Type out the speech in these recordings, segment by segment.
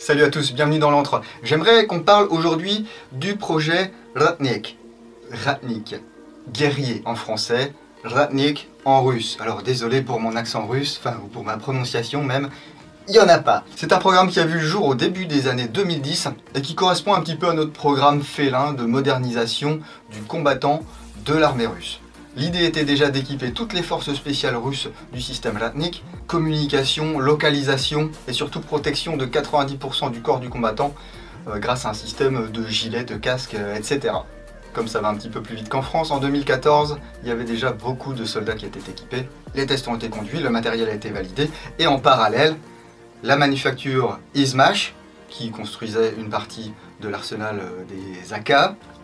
Salut à tous, bienvenue dans l'antre. J'aimerais qu'on parle aujourd'hui du projet Ratnik. Ratnik, guerrier en français, Ratnik en russe. Alors désolé pour mon accent russe, enfin ou pour ma prononciation même, il n'y en a pas. C'est un programme qui a vu le jour au début des années 2010 et qui correspond un petit peu à notre programme félin de modernisation du combattant de l'armée russe. L'idée était déjà d'équiper toutes les forces spéciales russes du système Ratnik, communication, localisation et surtout protection de 90% du corps du combattant grâce à un système de gilets, de casques, etc. Comme ça va un petit peu plus vite qu'en France, en 2014, il y avait déjà beaucoup de soldats qui étaient équipés. Les tests ont été conduits, le matériel a été validé et en parallèle, la manufacture Izhmash, qui construisait une partie de l'arsenal des AK,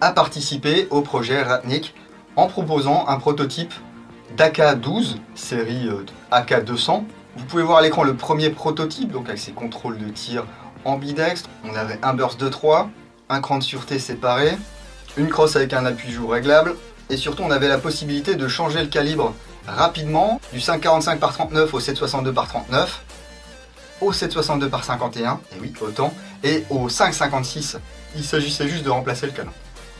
a participé au projet Ratnik en proposant un prototype d'AK-12, série AK-200. Vous pouvez voir à l'écran le premier prototype, donc avec ses contrôles de tir ambidextre. On avait un burst de 3, un cran de sûreté séparé, une crosse avec un appui-joue réglable, et surtout on avait la possibilité de changer le calibre rapidement, du 5,45 par 39 au 7,62 par 39, au 7,62 par 51, et oui, autant, et au 5,56, il s'agissait juste de remplacer le canon.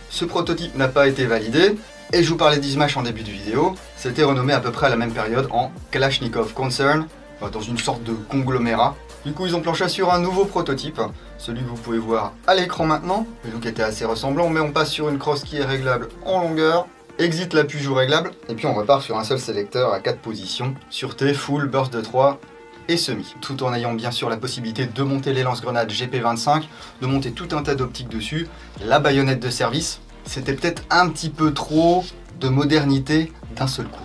Ce prototype n'a pas été validé, et je vous parlais d'Izhmash en début de vidéo, c'était renommé à peu près à la même période en Kalashnikov Concern, dans une sorte de conglomérat. Du coup ils ont planché sur un nouveau prototype, celui que vous pouvez voir à l'écran maintenant, le look était assez ressemblant, mais on passe sur une crosse qui est réglable en longueur, exit l'appui-joue réglable, et puis on repart sur un seul sélecteur à 4 positions, sûreté, full, burst de 3 et semi, tout en ayant bien sûr la possibilité de monter les lance-grenades GP25, de monter tout un tas d'optiques dessus, la baïonnette de service. C'était peut-être un petit peu trop de modernité d'un seul coup.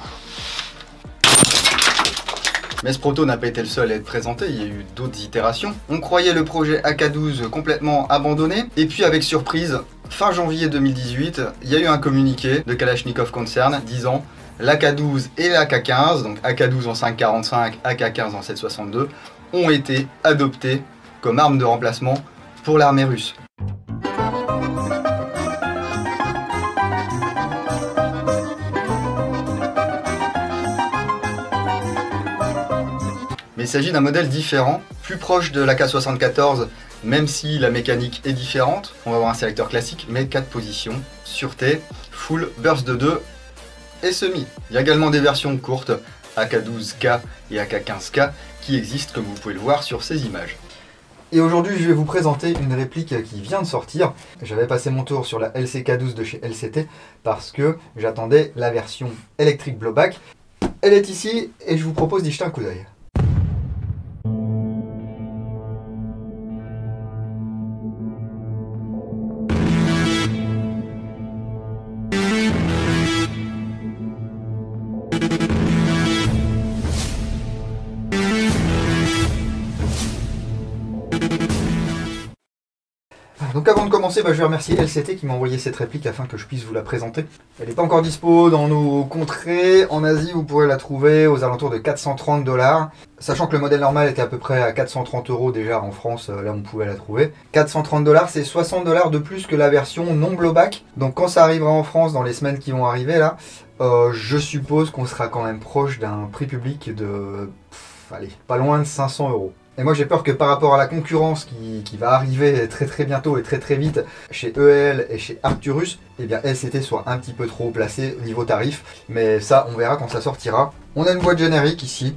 Mais ce proto n'a pas été le seul à être présenté, il y a eu d'autres itérations. On croyait le projet AK-12 complètement abandonné, et puis avec surprise, fin janvier 2018, il y a eu un communiqué de Kalashnikov Concern disant l'AK-12 et l'AK-15, donc AK-12 en 5,45, AK-15 en 7,62, ont été adoptés comme armes de remplacement pour l'armée russe. Mais il s'agit d'un modèle différent, plus proche de l'AK-74, même si la mécanique est différente. On va avoir un sélecteur classique, mais 4 positions, sûreté, full, burst de 2 et semi. Il y a également des versions courtes, AK-12K et AK-15K, qui existent comme vous pouvez le voir sur ces images. Et aujourd'hui, je vais vous présenter une réplique qui vient de sortir. J'avais passé mon tour sur la LCK-12 de chez LCT parce que j'attendais la version électrique blowback. Elle est ici et je vous propose d'y jeter un coup d'œil. Donc avant de commencer, je vais remercier LCT qui m'a envoyé cette réplique afin que je puisse vous la présenter. Elle n'est pas encore dispo dans nos contrées. En Asie, vous pourrez la trouver aux alentours de 430 $. Sachant que le modèle normal était à peu près à 430 € déjà en France, là on pouvait la trouver. 430 $, c'est 60 $ de plus que la version non blowback. Donc quand ça arrivera en France dans les semaines qui vont arriver là, je suppose qu'on sera quand même proche d'un prix public de, allez, pas loin de 500 €. Et moi j'ai peur que par rapport à la concurrence qui va arriver très bientôt et très vite chez EL et chez Arcturus, eh bien LCT soit un petit peu trop placé au niveau tarif. Mais ça on verra quand ça sortira. On a une boîte générique ici,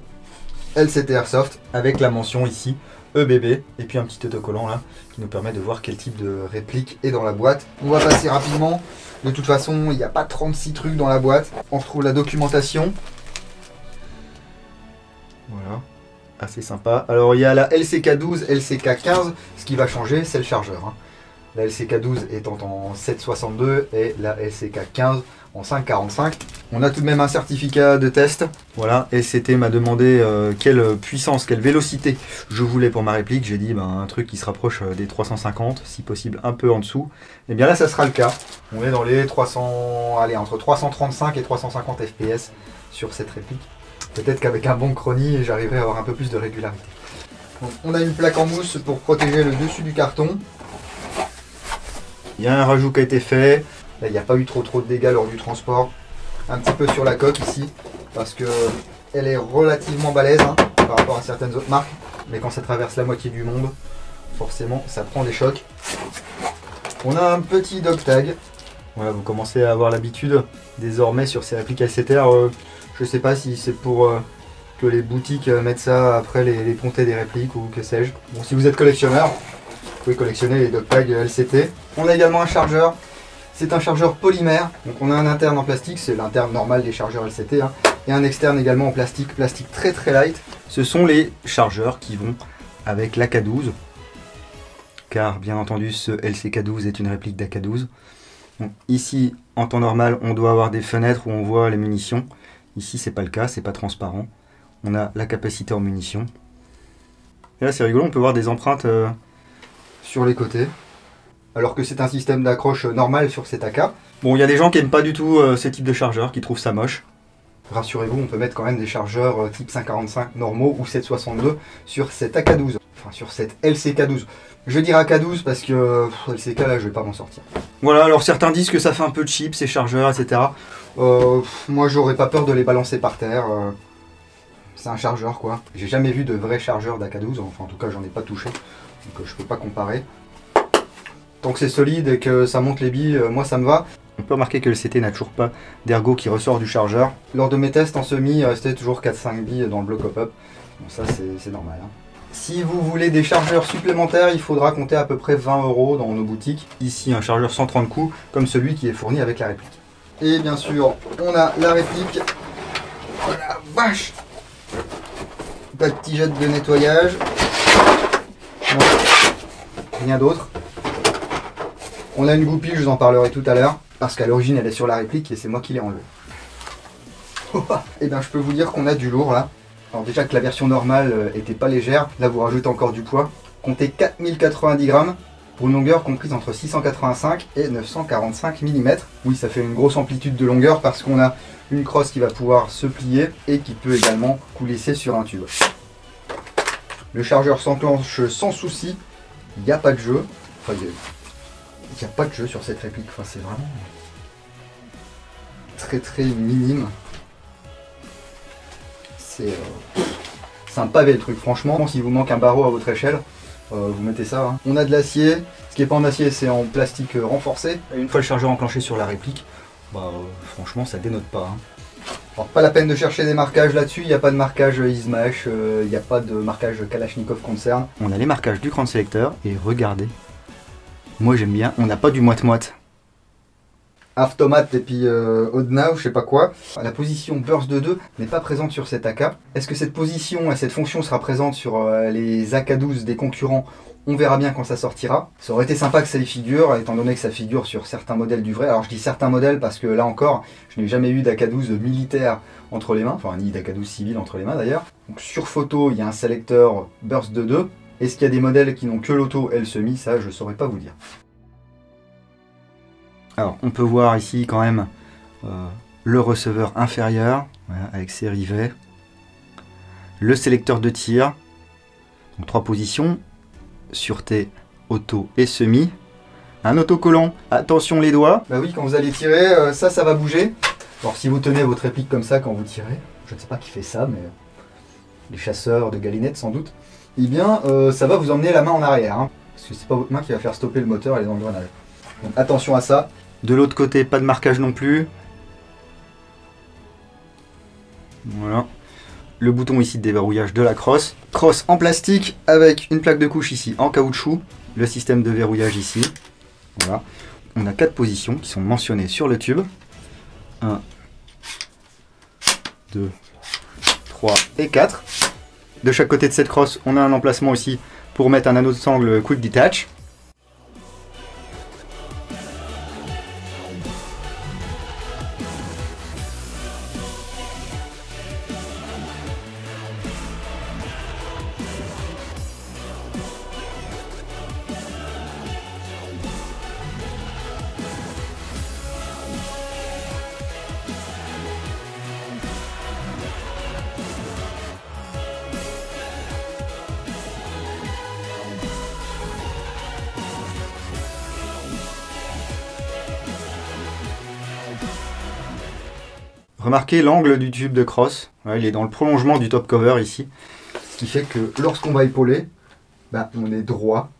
LCT Airsoft, avec la mention ici EBB, et puis un petit autocollant là, qui nous permet de voir quel type de réplique est dans la boîte. On va passer rapidement, de toute façon il n'y a pas 36 trucs dans la boîte. On retrouve la documentation. Voilà. Assez sympa. Alors il y a la LCK12, LCK15, ce qui va changer c'est le chargeur. La LCK12 étant en 7,62 et la LCK15 en 5,45. On a tout de même un certificat de test. Voilà, LCT m'a demandé quelle puissance, quelle vélocité je voulais pour ma réplique. J'ai dit un truc qui se rapproche des 350, si possible un peu en dessous. Et bien là ça sera le cas. On est dans les 300, allez, entre 335 et 350 FPS sur cette réplique. Peut-être qu'avec un bon chrony, j'arriverai à avoir un peu plus de régularité. Donc, on a une plaque en mousse pour protéger le dessus du carton. Il y a un rajout qui a été fait. Là, il n'y a pas eu trop de dégâts lors du transport. Un petit peu sur la coque ici, parce que elle est relativement balèze par rapport à certaines autres marques. Mais quand ça traverse la moitié du monde, forcément ça prend des chocs. On a un petit dog tag. Voilà, vous commencez à avoir l'habitude désormais sur ces répliques LCTR. Je sais pas si c'est pour que les boutiques mettent ça après les pontés des répliques ou que sais-je. Bon, si vous êtes collectionneur, vous pouvez collectionner les dog tags LCT. On a également un chargeur. C'est un chargeur polymère. Donc on a un interne en plastique, c'est l'interne normal des chargeurs LCT. Hein, et un externe également en plastique, plastique très très light. Ce sont les chargeurs qui vont avec l'AK12. Car bien entendu ce LCK12 est une réplique d'AK12. Donc, ici en temps normal on doit avoir des fenêtres où on voit les munitions. Ici c'est pas le cas, c'est pas transparent. On a la capacité en munitions. Et là c'est rigolo, on peut voir des empreintes sur les côtés. Alors que c'est un système d'accroche normal sur cet AK. Bon, il y a des gens qui n'aiment pas du tout ce type de chargeur, qui trouvent ça moche. Rassurez-vous, on peut mettre quand même des chargeurs type 545 normaux ou 762 sur cet AK12. Enfin, sur cette LCK12. Je vais dire AK12 parce que LCK, là, je vais pas m'en sortir. Voilà, alors certains disent que ça fait un peu cheap, ces chargeurs, etc. Moi, j'aurais pas peur de les balancer par terre. C'est un chargeur, quoi. J'ai jamais vu de vrai chargeur d'AK12. Enfin, en tout cas, j'en ai pas touché. Donc, je peux pas comparer. Tant que c'est solide et que ça monte les billes, moi ça me va. On peut remarquer que le CT n'a toujours pas d'ergot qui ressort du chargeur. Lors de mes tests en semi, il restait toujours 4-5 billes dans le bloc hop-up. Bon, ça c'est normal. Hein. Si vous voulez des chargeurs supplémentaires, il faudra compter à peu près 20 € dans nos boutiques. Ici, un chargeur 130 coups, comme celui qui est fourni avec la réplique. Et bien sûr, on a la réplique. Oh la vache! Pas de petit jet de nettoyage. Non. Rien d'autre. On a une goupille, je vous en parlerai tout à l'heure, parce qu'à l'origine elle est sur la réplique et c'est moi qui l'ai enlevée. Et bien je peux vous dire qu'on a du lourd là. Alors déjà que la version normale était pas légère, là vous rajoutez encore du poids. Comptez 4090 grammes pour une longueur comprise entre 685 et 945 mm. Oui, ça fait une grosse amplitude de longueur parce qu'on a une crosse qui va pouvoir se plier et qui peut également coulisser sur un tube. Le chargeur s'enclenche sans souci, il n'y a pas de jeu. Enfin, il n'y a pas de jeu sur cette réplique, enfin, c'est vraiment très très minime. C'est un pavé le truc, franchement. Si vous manque un barreau à votre échelle, vous mettez ça. Hein. On a de l'acier, ce qui n'est pas en acier, c'est en plastique renforcé. Et une fois le chargeur enclenché sur la réplique, franchement ça dénote pas. Hein. Alors, pas la peine de chercher des marquages là-dessus, il n'y a pas de marquage Izmash, il n'y a pas de marquage Kalachnikov concerne. On a les marquages du cran sélecteur et regardez. Moi j'aime bien, on n'a pas du moite-moite. Aftomat et puis Odna ou je sais pas quoi. La position burst de 2 n'est pas présente sur cet AK. Est-ce que cette position et cette fonction sera présente sur les AK12 des concurrents? On verra bien quand ça sortira. Ça aurait été sympa que ça y figure, étant donné que ça figure sur certains modèles du vrai. Alors je dis certains modèles parce que là encore, je n'ai jamais eu d'AK12 militaire entre les mains, enfin ni d'AK12 civil entre les mains d'ailleurs. Donc sur photo, il y a un sélecteur burst de 2. Est-ce qu'il y a des modèles qui n'ont que l'auto et le semi? Ça, je ne saurais pas vous dire. Alors, on peut voir ici quand même le receveur inférieur, voilà, avec ses rivets. Le sélecteur de tir. Donc 3 positions. Sûreté, auto et semi. Un autocollant. Attention les doigts. Bah oui, quand vous allez tirer, ça va bouger. Alors si vous tenez votre réplique comme ça quand vous tirez, je ne sais pas qui fait ça, mais les chasseurs de galinettes sans doute. Eh bien, ça va vous emmener la main en arrière. Hein, parce que c'est pas votre main qui va faire stopper le moteur et les engrenages. Donc attention à ça. De l'autre côté, pas de marquage non plus. Voilà. Le bouton ici de déverrouillage de la crosse. Crosse en plastique avec une plaque de couche ici en caoutchouc. Le système de verrouillage ici. Voilà. On a 4 positions qui sont mentionnées sur le tube. 1, 2, 3 et 4. De chaque côté de cette crosse, on a un emplacement aussi pour mettre un anneau de sangle Quick Detach. Remarquez l'angle du tube de crosse, ouais, il est dans le prolongement du top cover ici, ce qui fait que lorsqu'on va épauler, on est droit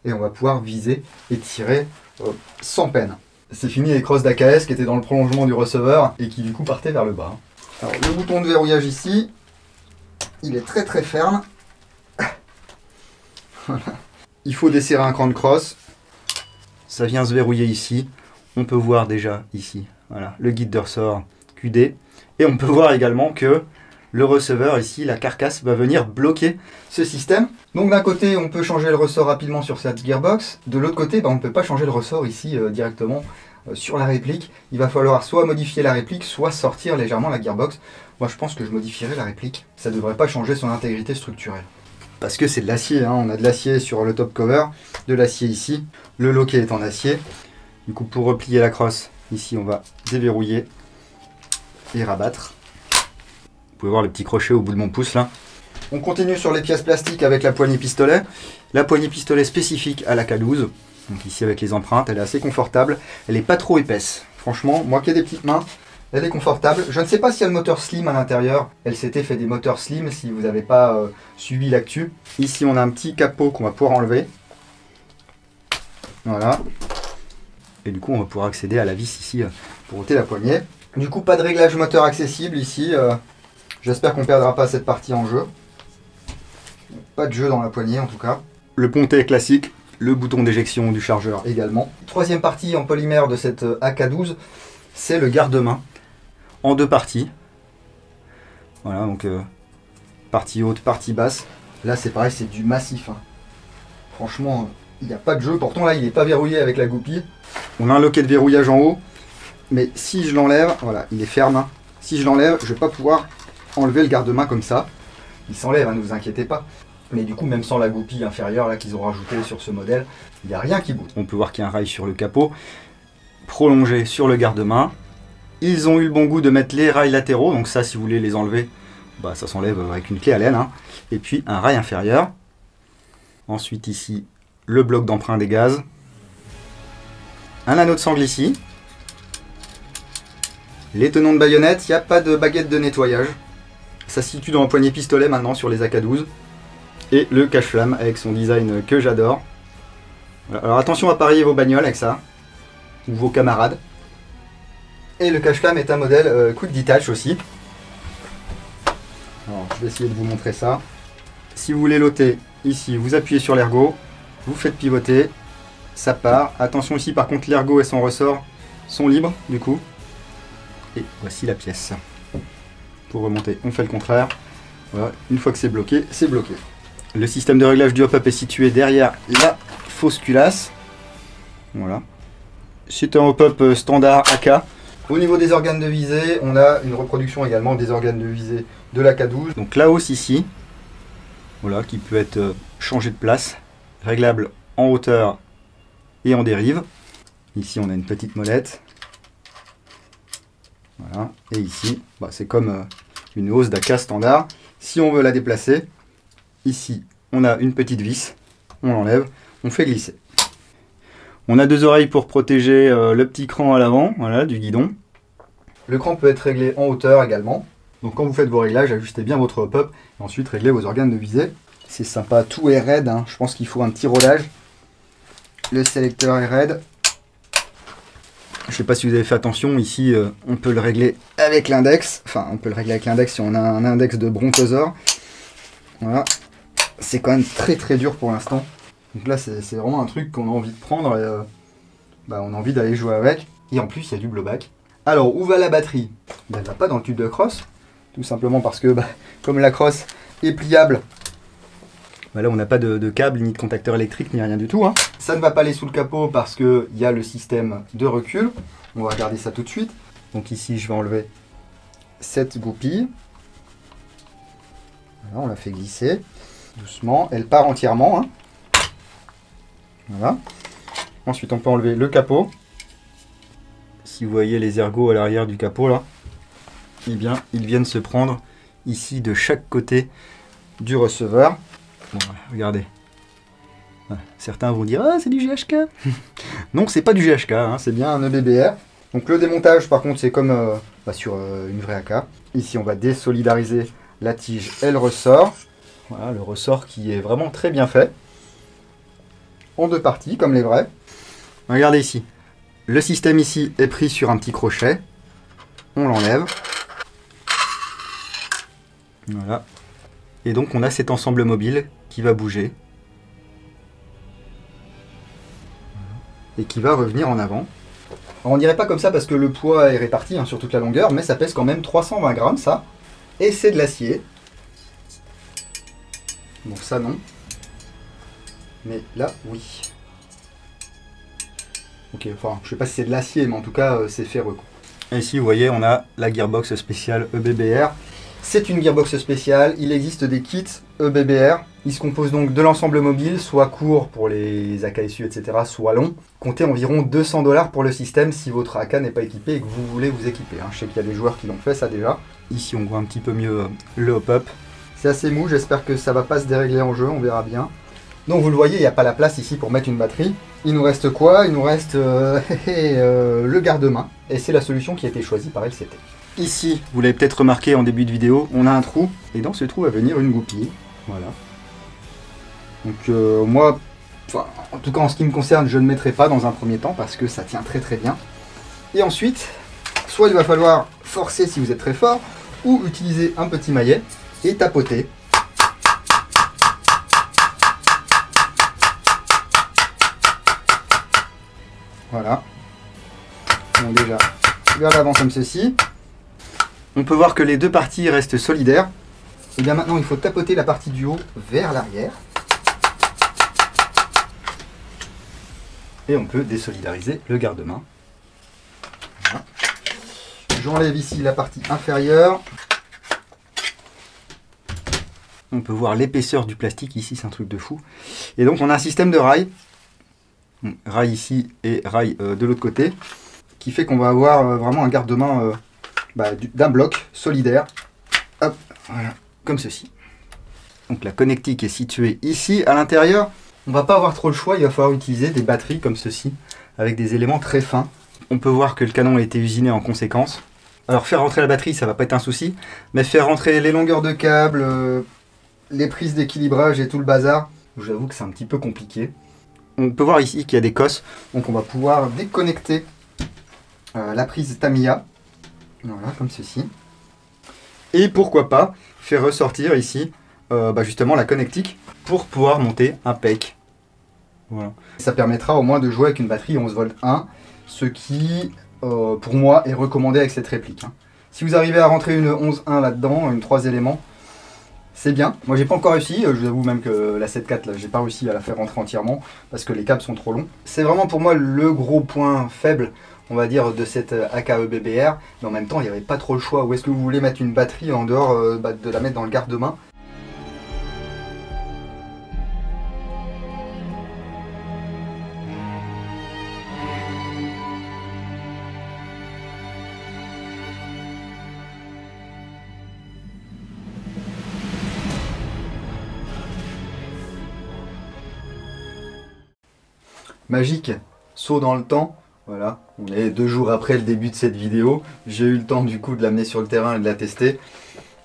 et on va pouvoir viser et tirer sans peine. C'est fini les crosses d'AKS qui étaient dans le prolongement du receveur et qui du coup partaient vers le bas. Alors le bouton de verrouillage ici, il est très très ferme. Voilà. Il faut desserrer un cran de crosse. Ça vient se verrouiller ici. On peut voir déjà ici, voilà, le guide de ressort QD. Et on peut voir également que le receveur ici, la carcasse, va venir bloquer ce système. Donc d'un côté, on peut changer le ressort rapidement sur cette gearbox. De l'autre côté, on ne peut pas changer le ressort ici directement sur la réplique. Il va falloir soit modifier la réplique, soit sortir légèrement la gearbox. Moi, je pense que je modifierai la réplique. Ça ne devrait pas changer son intégrité structurelle. Parce que c'est de l'acier, hein. On a de l'acier sur le top cover, de l'acier ici. Le loquet est en acier. Du coup, pour replier la crosse, ici, on va déverrouiller et rabattre. Vous pouvez voir le petit crochet au bout de mon pouce là. On continue sur les pièces plastiques avec la poignée pistolet. La poignée pistolet spécifique à la K12. Donc ici avec les empreintes, elle est assez confortable. Elle n'est pas trop épaisse. Franchement, moi qui ai des petites mains, elle est confortable. Je ne sais pas s'il y a le moteur slim à l'intérieur. LCT fait des moteurs slim si vous n'avez pas suivi l'actu. Ici on a un petit capot qu'on va pouvoir enlever. Voilà. Et du coup on va pouvoir accéder à la vis ici pour ôter la poignée. Du coup pas de réglage moteur accessible ici. J'espère qu'on ne perdra pas cette partie en jeu. Pas de jeu dans la poignée en tout cas. Le pontet classique, le bouton d'éjection du chargeur également. Troisième partie en polymère de cette AK12, c'est le garde-main en deux parties. Voilà, donc partie haute, partie basse. Là c'est pareil, c'est du massif. Hein. Franchement, il n'y a pas de jeu. Pourtant là, il n'est pas verrouillé avec la goupille. On a un loquet de verrouillage en haut. Mais si je l'enlève, voilà, il est ferme. Hein. Si je l'enlève, je ne vais pas pouvoir enlever le garde-main comme ça. Il s'enlève, hein, ne vous inquiétez pas. Mais du coup, même sans la goupille inférieure là qu'ils ont rajouté sur ce modèle, il n'y a rien qui bouge. On peut voir qu'il y a un rail sur le capot, prolongé sur le garde-main. Ils ont eu le bon goût de mettre les rails latéraux, donc ça, si vous voulez les enlever, bah, ça s'enlève avec une clé Allen. Hein. Et puis un rail inférieur. Ensuite ici, le bloc d'emprunt des gaz. Un anneau de sangle ici. Les tenons de baïonnette, il n'y a pas de baguette de nettoyage. Ça se situe dans la poignée pistolet maintenant sur les AK12. Et le cache-flamme avec son design que j'adore. Voilà. Alors attention à parier vos bagnoles avec ça. Ou vos camarades. Et le cache-flamme est un modèle Quick Detach aussi. Alors je vais essayer de vous montrer ça. Si vous voulez l'ôter, ici vous appuyez sur l'ergot. Vous faites pivoter. Ça part. Attention ici par contre l'ergot et son ressort sont libres du coup. Et voici la pièce. Pour remonter, on fait le contraire. Voilà, une fois que c'est bloqué, c'est bloqué. Le système de réglage du hop-up est situé derrière la fausse culasse. Voilà. C'est un hop-up standard AK. Au niveau des organes de visée, on a une reproduction également des organes de visée de la K12. Donc la hausse ici, voilà, qui peut être changée de place, réglable en hauteur et en dérive. Ici, on a une petite molette. Voilà. Et ici, bah, c'est comme une hausse d'AK standard. Si on veut la déplacer, ici, on a une petite vis. On l'enlève, on fait glisser. On a deux oreilles pour protéger le petit cran à l'avant, voilà, du guidon. Le cran peut être réglé en hauteur également. Donc quand vous faites vos réglages, ajustez bien votre hop-up et ensuite réglez vos organes de visée. C'est sympa, tout est raide, hein. Je pense qu'il faut un petit rodage. Le sélecteur est raide. Je ne sais pas si vous avez fait attention, ici on peut le régler avec l'index. Enfin, on peut le régler avec l'index si on a un index de brontosaure. Voilà. C'est quand même très très dur pour l'instant. Donc là, c'est vraiment un truc qu'on a envie de prendre et bah, on a envie d'aller jouer avec. Et en plus, il y a du blowback. Alors, où va la batterie? Elle ne va pas dans le tube de crosse. Tout simplement parce que, bah, comme la crosse est pliable, bah là, on n'a pas de câble, ni de contacteur électrique, ni rien du tout. Hein. Ça ne va pas aller sous le capot parce qu'il y a le système de recul. On va regarder ça tout de suite. Donc ici, je vais enlever cette goupille. Voilà, on la fait glisser doucement. Elle part entièrement. Hein. Voilà. Ensuite, on peut enlever le capot. Si vous voyez les ergots à l'arrière du capot, là, eh bien, ils viennent se prendre ici de chaque côté du receveur. Bon, regardez. Certains vont dire « Ah, c'est du GHK !» Non, c'est pas du GHK, hein, c'est bien un EBBR. Donc le démontage, par contre, c'est comme sur une vraie AK. Ici, on va désolidariser la tige et le ressort. Voilà, le ressort qui est vraiment très bien fait. en deux parties, comme les vrais. Regardez ici. Le système ici est pris sur un petit crochet. On l'enlève. Voilà. Et donc on a cet ensemble mobile qui va bouger. Et qui va revenir en avant. Alors, on dirait pas comme ça parce que le poids est réparti hein, sur toute la longueur, mais ça pèse quand même 320 grammes ça. Et c'est de l'acier. Donc ça non. Mais là, oui. Ok, enfin, je sais pas si c'est de l'acier, mais en tout cas, c'est ferreux. Et ici, vous voyez, on a la gearbox spéciale EBBR. C'est une gearbox spéciale. Il existe des kits EBBR. Ils se composent donc de l'ensemble mobile, soit court pour les AKSU, etc., soit long. Comptez environ 200 $ pour le système si votre AK n'est pas équipé et que vous voulez vous équiper. Hein. Je sais qu'il y a des joueurs qui l'ont fait ça déjà. Ici, on voit un petit peu mieux le hop-up. C'est assez mou, j'espère que ça va pas se dérégler en jeu, on verra bien. Donc vous le voyez, il n'y a pas la place ici pour mettre une batterie. Il nous reste quoi? Il nous reste le garde-main. Et c'est la solution qui a été choisie par LCT. Ici, vous l'avez peut-être remarqué en début de vidéo, on a un trou. Et dans ce trou va venir une goupille. Voilà. Donc moi, en tout cas en ce qui me concerne, je ne mettrai pas dans un premier temps parce que ça tient très très bien. Et ensuite, soit il va falloir forcer si vous êtes très fort, ou utiliser un petit maillet et tapoter. Voilà. Donc déjà, vers l'avant comme ceci. On peut voir que les deux parties restent solidaires. Et bien maintenant, il faut tapoter la partie du haut vers l'arrière. Et on peut désolidariser le garde-main. Voilà. J'enlève ici la partie inférieure. On peut voir l'épaisseur du plastique ici, c'est un truc de fou. Et donc on a un système de rails. Rail ici et rail de l'autre côté. Qui fait qu'on va avoir vraiment un garde-main d'un bloc solidaire. Hop, voilà, comme ceci. Donc la connectique est située ici à l'intérieur. On va pas avoir trop le choix, il va falloir utiliser des batteries comme ceci, avec des éléments très fins. On peut voir que le canon a été usiné en conséquence. Alors faire rentrer la batterie, ça va pas être un souci, mais faire rentrer les longueurs de câbles, les prises d'équilibrage et tout le bazar, j'avoue que c'est un petit peu compliqué. On peut voir ici qu'il y a des cosses, donc on va pouvoir déconnecter la prise Tamiya, voilà, comme ceci. Et pourquoi pas faire ressortir ici justement la connectique pour pouvoir monter un PEC. Voilà. Ça permettra au moins de jouer avec une batterie 11 volts 1, ce qui, pour moi, est recommandé avec cette réplique. Hein. Si vous arrivez à rentrer une 11.1 là-dedans, une 3 éléments, c'est bien. Moi, j'ai pas encore réussi. Je vous avoue même que la 7.4, là, j'ai pas réussi à la faire rentrer entièrement parce que les câbles sont trop longs. C'est vraiment pour moi le gros point faible, on va dire, de cette AK EBBR. Mais en même temps, il n'y avait pas trop le choix. Où est-ce que vous voulez mettre une batterie en dehors de la mettre dans le garde-main? Magique, saut dans le temps, voilà, on est 2 jours après le début de cette vidéo, j'ai eu le temps du coup de l'amener sur le terrain et de la tester,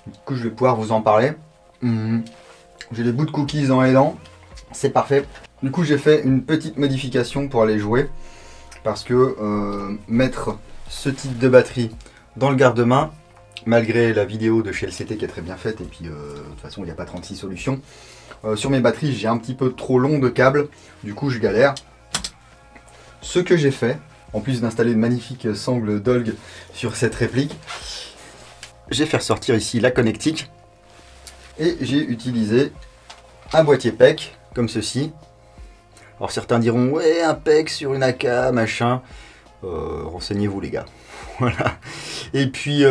du coup je vais pouvoir vous en parler. J'ai des bouts de cookies dans les dents, c'est parfait. Du coup j'ai fait une petite modification pour aller jouer, parce que mettre ce type de batterie dans le garde-main, malgré la vidéo de chez LCT qui est très bien faite, et puis de toute façon il n'y a pas 36 solutions, sur mes batteries j'ai un petit peu trop long de câbles, du coup je galère. Ce que j'ai fait, en plus d'installer une magnifique sangle d'Olg sur cette réplique, j'ai fait ressortir ici la connectique et j'ai utilisé un boîtier PEC comme ceci. Alors certains diront ouais, un PEC sur une AK machin, renseignez-vous les gars. Voilà. Et puis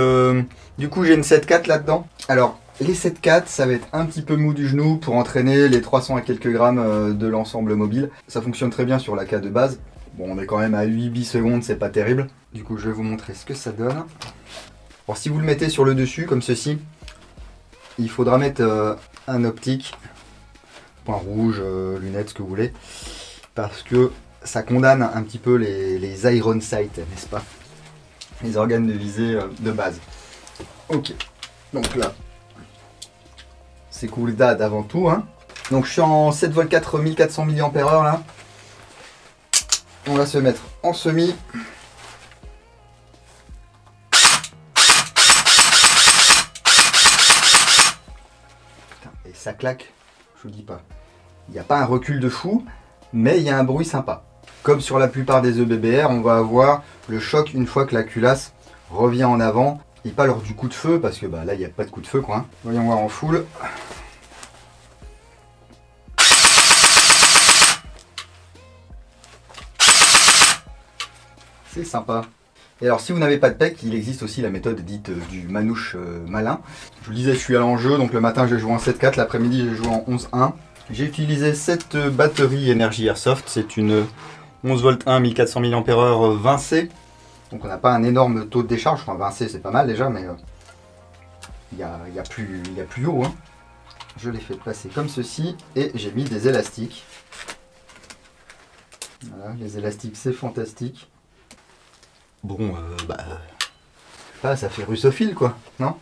du coup j'ai une 7.4 là-dedans. Alors les 7.4 ça va être un petit peu mou du genou pour entraîner les 300 et quelques grammes de l'ensemble mobile. Ça fonctionne très bien sur l'AK de base. Bon, on est quand même à 8 bisecondes, c'est pas terrible. Du coup, je vais vous montrer ce que ça donne. Alors, si vous le mettez sur le dessus, comme ceci, il faudra mettre un optique, point rouge, lunettes, ce que vous voulez, parce que ça condamne un petit peu les iron sights, n'est-ce pas? Les organes de visée de base. Ok, donc là, c'est cool dad avant tout. Hein. Donc, je suis en 7 V 4 1400 mAh là. On va se mettre en semi. Et ça claque, je vous dis pas. Il n'y a pas un recul de fou, mais il y a un bruit sympa. Comme sur la plupart des EBBR, on va avoir le choc une fois que la culasse revient en avant. Et pas lors du coup de feu, parce que bah, là il n'y a pas de coup de feu quoi. Voyons voir en full. C'est sympa. Et alors si vous n'avez pas de PEC, il existe aussi la méthode dite du manouche malin. Je vous le disais, je suis à l'enjeu, donc le matin j'ai joué en 7.4, l'après-midi j'ai joué en 11.1. J'ai utilisé cette batterie Energy Airsoft, c'est une 11V1 1400 mAh 20C. Donc on n'a pas un énorme taux de décharge, enfin 20C c'est pas mal déjà, mais il y a plus haut. Hein. Je l'ai fait passer comme ceci et j'ai mis des élastiques. Voilà, les élastiques c'est fantastique. Bon, ça fait russophile quoi, non?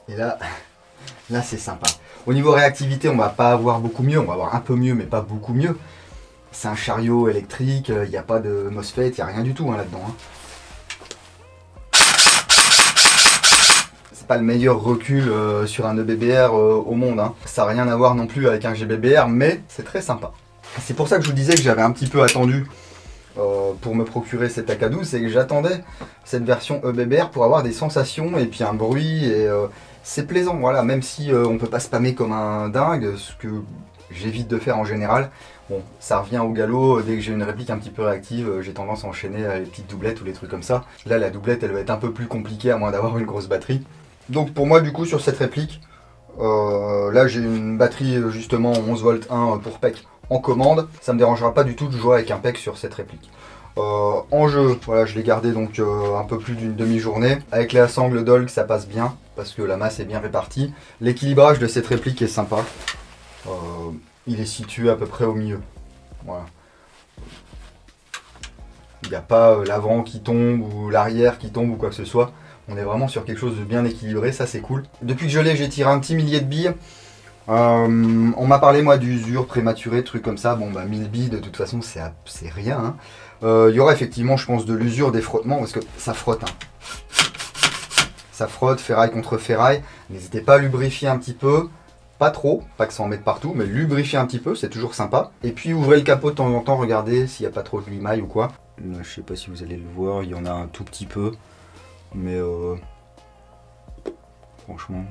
Et là c'est sympa. Au niveau réactivité, on va pas avoir beaucoup mieux, on va avoir un peu mieux, mais pas beaucoup mieux. C'est un chariot électrique, il n'y a pas de MOSFET, il n'y a rien du tout hein, là-dedans. Hein. C'est pas le meilleur recul sur un EBBR au monde. Hein. Ça n'a rien à voir non plus avec un GBBR, mais c'est très sympa. C'est pour ça que je vous disais que j'avais un petit peu attendu pour me procurer cet AK12, c'est que j'attendais cette version EBBR pour avoir des sensations et puis un bruit et c'est plaisant, voilà, même si on peut pas spammer comme un dingue, ce que j'évite de faire en général. Bon, ça revient au galop, dès que j'ai une réplique un petit peu réactive, j'ai tendance à enchaîner les petites doublettes ou les trucs comme ça. Là, la doublette, elle va être un peu plus compliquée à moins d'avoir une grosse batterie. Donc pour moi, du coup, sur cette réplique, là j'ai une batterie justement 11V1 pour PEC en commande. Ça me dérangera pas du tout de jouer avec un PEC sur cette réplique. En jeu, voilà, je l'ai gardé donc un peu plus d'une demi-journée. Avec les assangles d'Olg, ça passe bien parce que la masse est bien répartie. L'équilibrage de cette réplique est sympa. Il est situé à peu près au milieu. Voilà. Il n'y a pas l'avant qui tombe ou l'arrière qui tombe ou quoi que ce soit. On est vraiment sur quelque chose de bien équilibré, ça c'est cool. Depuis que je l'ai, j'ai tiré un petit millier de billes. On m'a parlé moi d'usure prématurée, trucs comme ça. Bon bah 1000 billes de toute façon c'est rien. Hein. Il y aura effectivement je pense de l'usure, des frottements parce que ça frotte. Hein. Ça frotte ferraille contre ferraille. N'hésitez pas à lubrifier un petit peu. Pas trop, pas que ça en mette partout, mais lubrifier un petit peu, c'est toujours sympa. Et puis ouvrez le capot de temps en temps, regardez s'il n'y a pas trop de limaille ou quoi. Là, je sais pas si vous allez le voir, il y en a un tout petit peu. Mais franchement,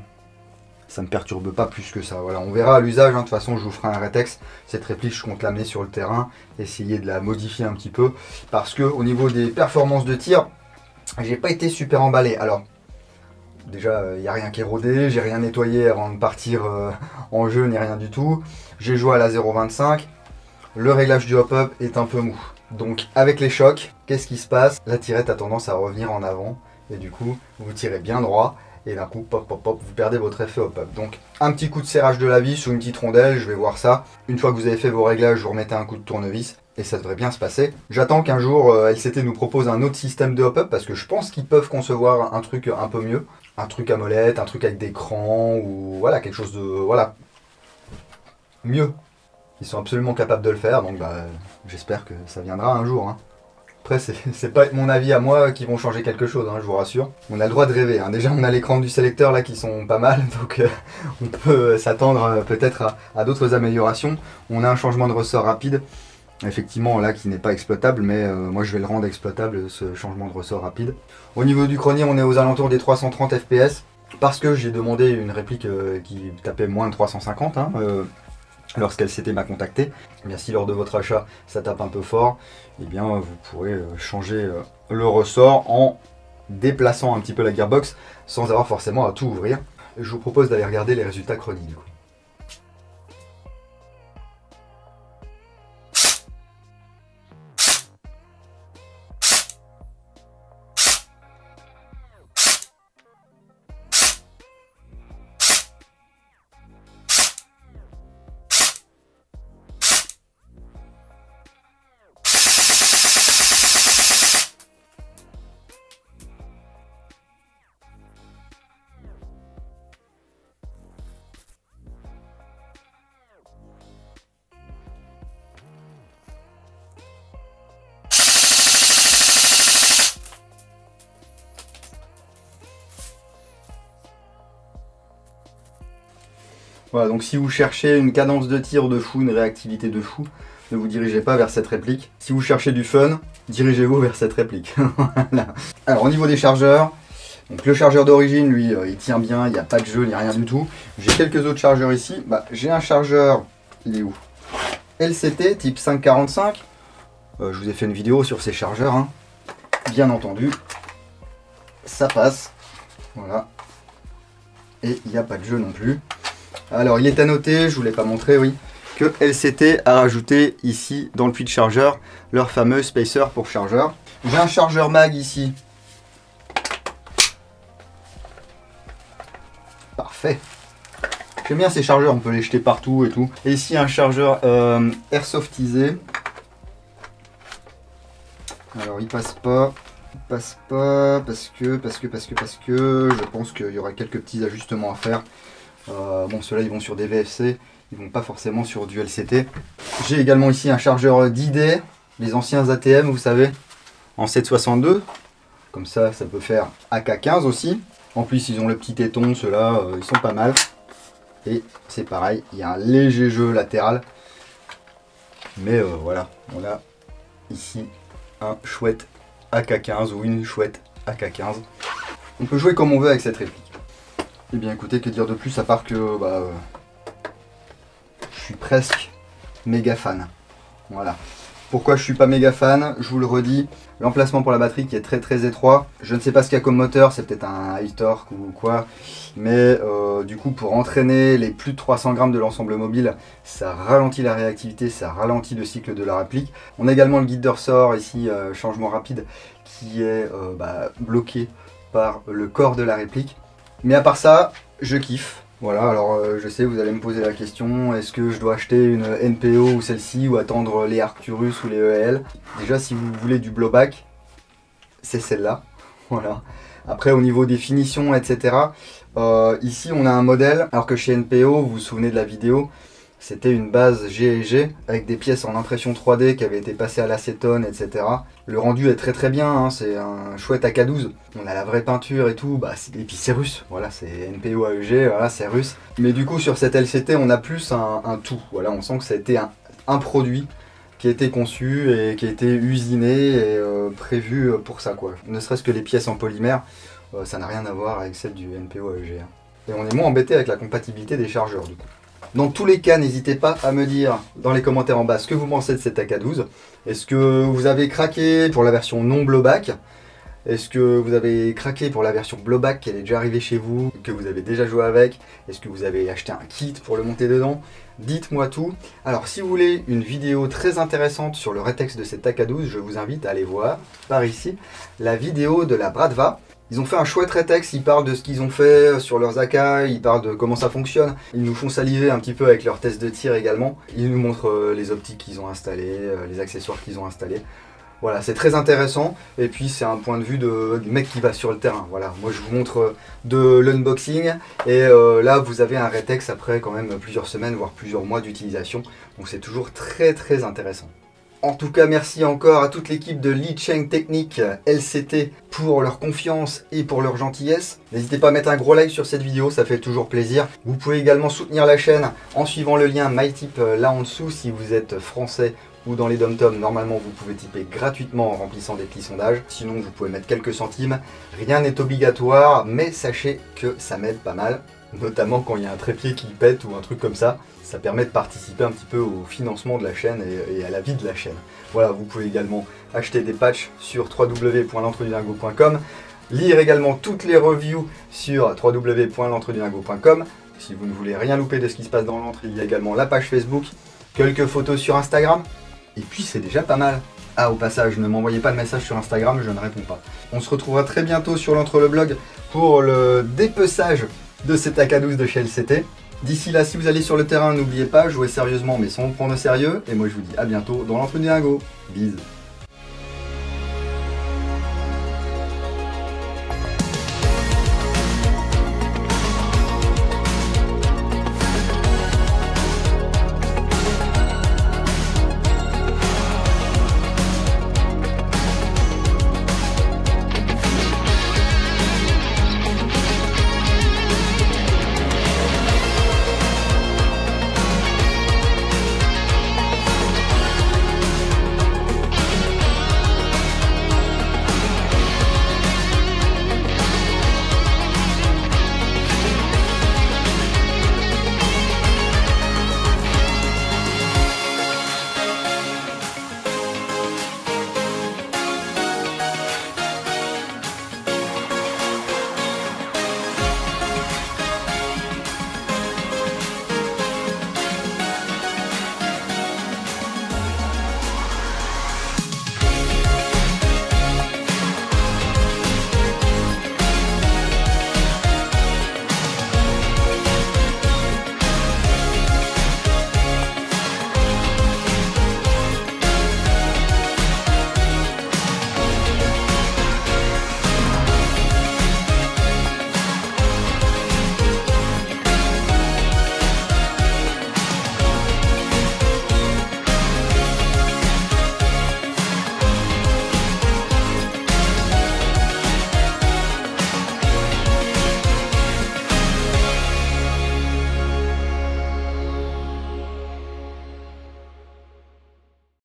ça me perturbe pas plus que ça. Voilà, on verra à l'usage, hein. De toute façon je vous ferai un rétex. Cette réplique je compte l'amener sur le terrain, essayer de la modifier un petit peu. Parce que au niveau des performances de tir, j'ai pas été super emballé. Alors déjà il n'y a rien qui est rodé, j'ai rien nettoyé avant de partir en jeu ni rien du tout. J'ai joué à la 0.25, le réglage du hop-up est un peu mou. Donc avec les chocs, qu'est-ce qui se passe? La tirette a tendance à revenir en avant. Et du coup, vous tirez bien droit, et d'un coup, pop, pop, pop, vous perdez votre effet hop-up. Donc, un petit coup de serrage de la vis ou une petite rondelle, je vais voir ça. Une fois que vous avez fait vos réglages, vous remettez un coup de tournevis, et ça devrait bien se passer. J'attends qu'un jour, LCT nous propose un autre système de hop-up, parce que je pense qu'ils peuvent concevoir un truc un peu mieux. Un truc à molette, un truc avec des crans, ou voilà, quelque chose de... voilà. Mieux. Ils sont absolument capables de le faire, donc bah, j'espère que ça viendra un jour, hein. Après, c'est pas mon avis à moi qui vont changer quelque chose, hein, je vous rassure. On a le droit de rêver. Hein. Déjà, on a l'écran du sélecteur là qui sont pas mal, donc on peut s'attendre peut-être à d'autres améliorations. On a un changement de ressort rapide, effectivement là qui n'est pas exploitable, mais moi je vais le rendre exploitable ce changement de ressort rapide. Au niveau du cronier, on est aux alentours des 330 fps, parce que j'ai demandé une réplique qui tapait moins de 350. Hein, lorsqu'LCT m'a contacté. Eh bien, si lors de votre achat ça tape un peu fort, eh bien vous pourrez changer le ressort en déplaçant un petit peu la gearbox sans avoir forcément à tout ouvrir. Je vous propose d'aller regarder les résultats chroniques du coup. Voilà, donc si vous cherchez une cadence de tir de fou, une réactivité de fou, ne vous dirigez pas vers cette réplique. Si vous cherchez du fun, dirigez-vous vers cette réplique. Voilà. Alors au niveau des chargeurs, donc le chargeur d'origine, lui, il tient bien, il n'y a pas de jeu, il n'y a rien du tout. J'ai quelques autres chargeurs ici. J'ai un chargeur, il est où? LCT type 545. Je vous ai fait une vidéo sur ces chargeurs, hein. Bien entendu. Ça passe. Voilà. Et il n'y a pas de jeu non plus. Alors il est à noter, je vous l'ai pas montré, oui, que LCT a rajouté ici dans le puits de chargeur leur fameux spacer pour chargeur. J'ai un chargeur mag ici. Parfait. J'aime bien ces chargeurs, on peut les jeter partout et tout. Et ici un chargeur airsoftisé. Alors il passe pas parce que je pense qu'il y aura quelques petits ajustements à faire. Bon, ceux-là ils vont sur des VFC, ils vont pas forcément sur du LCT. J'ai également ici un chargeur d'ID, les anciens ATM, vous savez, en 762. Comme ça peut faire AK15 aussi. En plus ils ont le petit téton, ceux-là ils sont pas mal. Et c'est pareil, il y a un léger jeu latéral. Mais voilà, on a ici un chouette AK15 ou une chouette AK15. On peut jouer comme on veut avec cette réplique. Et bien écoutez, que dire de plus à part que je suis presque méga fan. Voilà. Pourquoi je suis pas méga fan? Je vous le redis, l'emplacement pour la batterie qui est très étroit. Je ne sais pas ce qu'il y a comme moteur, c'est peut-être un high torque ou quoi. Mais du coup, pour entraîner les plus de 300 grammes de l'ensemble mobile, ça ralentit la réactivité, ça ralentit le cycle de la réplique. On a également le guide de ressort ici, changement rapide, qui est bloqué par le corps de la réplique. Mais à part ça, je kiffe. Voilà, alors je sais, vous allez me poser la question, est-ce que je dois acheter une NPO ou celle-ci ou attendre les Arcturus ou les EAL? Déjà, si vous voulez du blowback, c'est celle-là. Voilà. Après, au niveau des finitions, etc., ici on a un modèle, alors que chez NPO, vous vous souvenez de la vidéo, c'était une base G&G avec des pièces en impression 3D qui avaient été passées à l'acétone, etc. Le rendu est très bien, hein, c'est un chouette AK12. On a la vraie peinture et tout, et puis c'est russe, voilà, c'est NPO AEG, voilà, c'est russe. Mais du coup sur cette LCT, on a plus un tout, voilà, on sent que ça a été un produit qui a été conçu et qui a été usiné et prévu pour ça, quoi. Ne serait-ce que les pièces en polymère, ça n'a rien à voir avec celle du NPO AEG. Hein. Et on est moins embêté avec la compatibilité des chargeurs du coup. Dans tous les cas, n'hésitez pas à me dire dans les commentaires en bas ce que vous pensez de cette AK12. Est-ce que vous avez craqué pour la version non blowback? Est-ce que vous avez craqué pour la version blowback qui est déjà arrivée chez vous, que vous avez déjà joué avec? Est-ce que vous avez acheté un kit pour le monter dedans? Dites-moi tout. Alors si vous voulez une vidéo très intéressante sur le rétex de cette AK12, je vous invite à aller voir par ici la vidéo de la Bradva. Ils ont fait un chouette rétex, ils parlent de ce qu'ils ont fait sur leurs AK, ils parlent de comment ça fonctionne. Ils nous font saliver un petit peu avec leurs tests de tir également. Ils nous montrent les optiques qu'ils ont installées, les accessoires qu'ils ont installés. Voilà, c'est très intéressant. Et puis c'est un point de vue du mec qui va sur le terrain. Voilà, moi je vous montre de l'unboxing. Et là vous avez un rétex après quand même plusieurs semaines, voire plusieurs mois d'utilisation. Donc c'est toujours très intéressant. En tout cas, merci encore à toute l'équipe de Li Cheng Technique LCT pour leur confiance et pour leur gentillesse. N'hésitez pas à mettre un gros like sur cette vidéo, ça fait toujours plaisir. Vous pouvez également soutenir la chaîne en suivant le lien MyTip là en dessous si vous êtes français ou dans les dom-toms. Normalement, vous pouvez tiper gratuitement en remplissant des petits sondages. Sinon, vous pouvez mettre quelques centimes. Rien n'est obligatoire, mais sachez que ça m'aide pas mal. Notamment quand il y a un trépied qui pète ou un truc comme ça. Ça permet de participer un petit peu au financement de la chaîne et à la vie de la chaîne. Voilà, vous pouvez également acheter des patchs sur www.l'entredudingo.com, lire également toutes les reviews sur www.l'entredudingo.com. Si vous ne voulez rien louper de ce qui se passe dans l'entre, il y a également la page Facebook, quelques photos sur Instagram, et puis c'est déjà pas mal. Ah, au passage, ne m'envoyez pas de message sur Instagram, je ne réponds pas. On se retrouvera très bientôt sur l'entre le blog pour le dépeçage de cette AK12 de chez LCT. D'ici là, si vous allez sur le terrain, n'oubliez pas, jouez sérieusement mais sans vous prendre au sérieux. Et moi je vous dis à bientôt dans l'entre du dingo. Bise.